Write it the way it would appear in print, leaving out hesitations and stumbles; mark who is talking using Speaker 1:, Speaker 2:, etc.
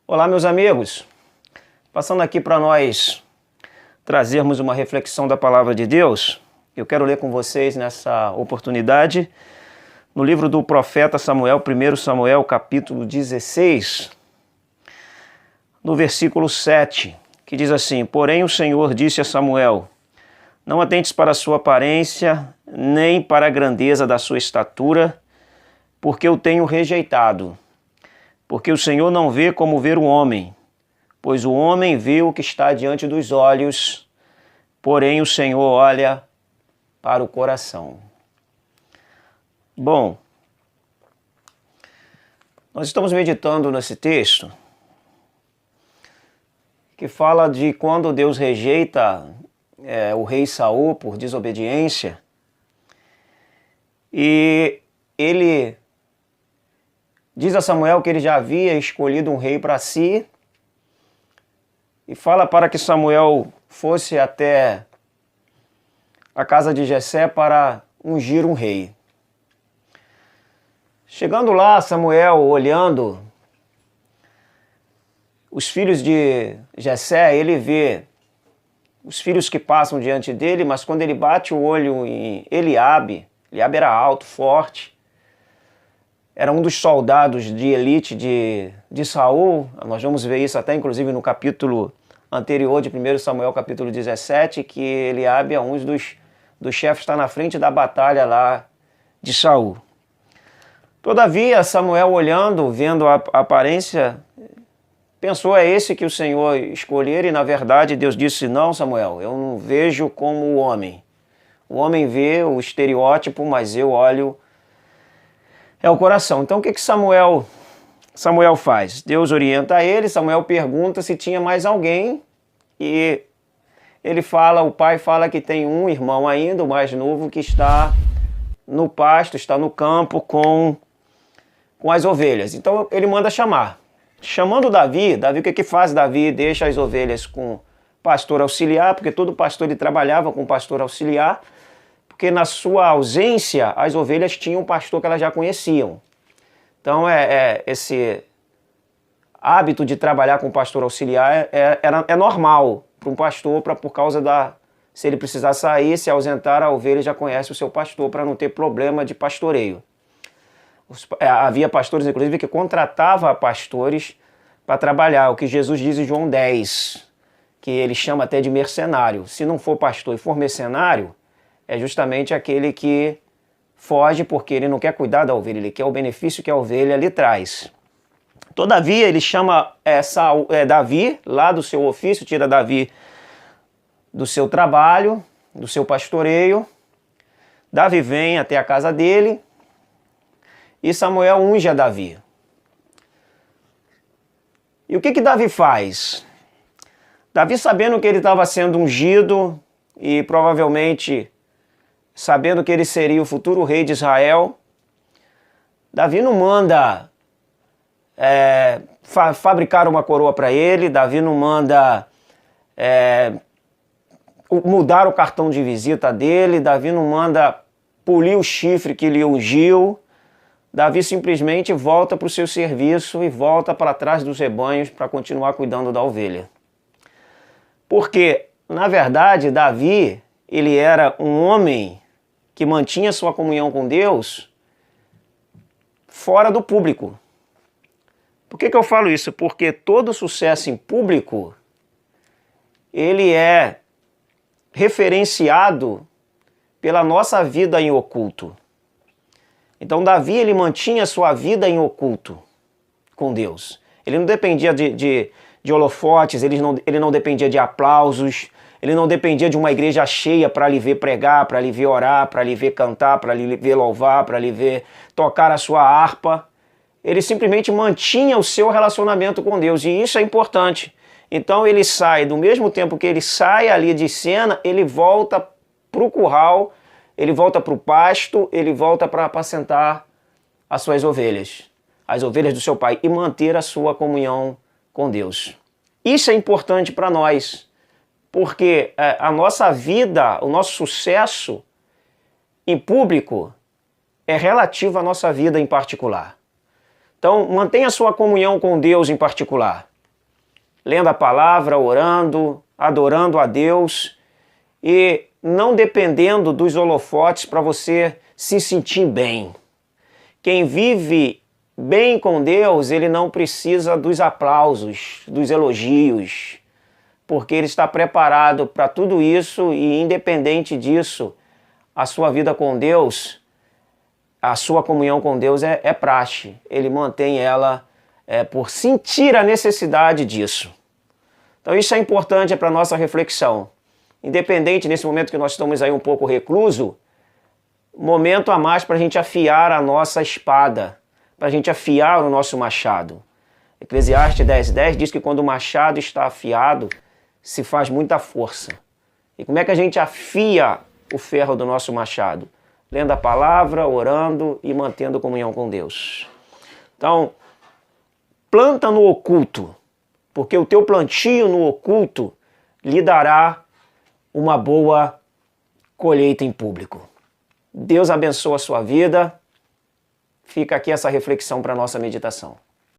Speaker 1: Olá, meus amigos. Passando aqui para nós trazermos uma reflexão da Palavra de Deus, eu quero ler com vocês nessa oportunidade no livro do profeta Samuel, 1 Samuel, capítulo 16, no versículo 7, que diz assim: Porém o Senhor disse a Samuel: Não atentes para a sua aparência, nem para a grandeza da sua estatura, porque eu tenho rejeitado. Porque o Senhor não vê como ver o homem, pois o homem vê o que está diante dos olhos, porém o Senhor olha para o coração. Bom, nós estamos meditando nesse texto que fala de quando Deus rejeita o rei Saul por desobediência, e ele diz a Samuel que ele já havia escolhido um rei para si e fala para que Samuel fosse até a casa de Jessé para ungir um rei. Chegando lá, Samuel, olhando os filhos de Jessé, ele vê os filhos que passam diante dele, mas quando ele bate o olho em Eliabe era alto, forte, era um dos soldados de elite de Saul. Nós vamos ver isso até inclusive no capítulo anterior de 1 Samuel, capítulo 17, que Eliabe é um dos chefes, está na frente da batalha lá de Saul. Todavia, Samuel, olhando, vendo a aparência, pensou: é esse que o Senhor escolher? E na verdade Deus disse: não, Samuel, eu não vejo como o homem. O homem vê o estereótipo, mas eu olho o coração. Então o que Samuel faz? Deus orienta ele, Samuel pergunta se tinha mais alguém, e o pai fala que tem um irmão ainda, o mais novo, que está no pasto, está no campo com as ovelhas. Então ele manda chamar. Chamando Davi, o que faz Davi? Deixa as ovelhas com pastor auxiliar, porque todo pastor ele trabalhava com pastor auxiliar, porque na sua ausência as ovelhas tinham um pastor que elas já conheciam. Então esse hábito de trabalhar com pastor auxiliar é normal para um pastor, por causa se ele precisar sair, se ausentar, a ovelha já conhece o seu pastor para não ter problema de pastoreio. Havia pastores, inclusive, que contratavam pastores para trabalhar, o que Jesus diz em João 10, que ele chama até de mercenário. Se não for pastor e for mercenário, é justamente aquele que foge porque ele não quer cuidar da ovelha, ele quer o benefício que a ovelha lhe traz. Todavia, ele chama Davi lá do seu ofício, tira Davi do seu trabalho, do seu pastoreio. Davi vem até a casa dele e Samuel unge a Davi. E o que Davi faz? Davi, sabendo que ele estava sendo ungido e provavelmente sabendo que ele seria o futuro rei de Israel, Davi não manda fabricar uma coroa para ele, Davi não manda mudar o cartão de visita dele, Davi não manda polir o chifre que lhe ungiu. Davi simplesmente volta para o seu serviço e volta para trás dos rebanhos para continuar cuidando da ovelha. Porque, na verdade, Davi, ele era um homem que mantinha sua comunhão com Deus fora do público. Por que eu falo isso? Porque todo sucesso em público, ele é referenciado pela nossa vida em oculto. Então Davi, ele mantinha sua vida em oculto com Deus. Ele não dependia de holofotes, ele não dependia de aplausos, ele não dependia de uma igreja cheia para lhe ver pregar, para lhe ver orar, para lhe ver cantar, para lhe ver louvar, para lhe ver tocar a sua harpa. Ele simplesmente mantinha o seu relacionamento com Deus, e isso é importante. Então ele sai, do mesmo tempo que ele sai ali de cena, ele volta para o curral, ele volta para o pasto, ele volta para apacentar as suas ovelhas, as ovelhas do seu pai, e manter a sua comunhão com Deus. Isso é importante para nós, porque a nossa vida, o nosso sucesso em público é relativo à nossa vida em particular. Então, mantenha a sua comunhão com Deus em particular. lendo a palavra, orando, adorando a Deus e não dependendo dos holofotes para você se sentir bem. Quem vive bem com Deus, ele não precisa dos aplausos, dos elogios, porque ele está preparado para tudo isso e, independente disso, a sua vida com Deus, a sua comunhão com Deus é praxe. Ele mantém ela por sentir a necessidade disso. Então isso é importante para a nossa reflexão. Independente, nesse momento que nós estamos aí um pouco recluso, momento a mais para a gente afiar a nossa espada, para a gente afiar o nosso machado. Eclesiastes 10:10 diz que quando o machado está afiado, se faz muita força. E como é que a gente afia o ferro do nosso machado? Lendo a palavra, orando e mantendo comunhão com Deus. Então, planta no oculto, porque o teu plantio no oculto lhe dará uma boa colheita em público. Deus abençoe a sua vida. Fica aqui essa reflexão para a nossa meditação.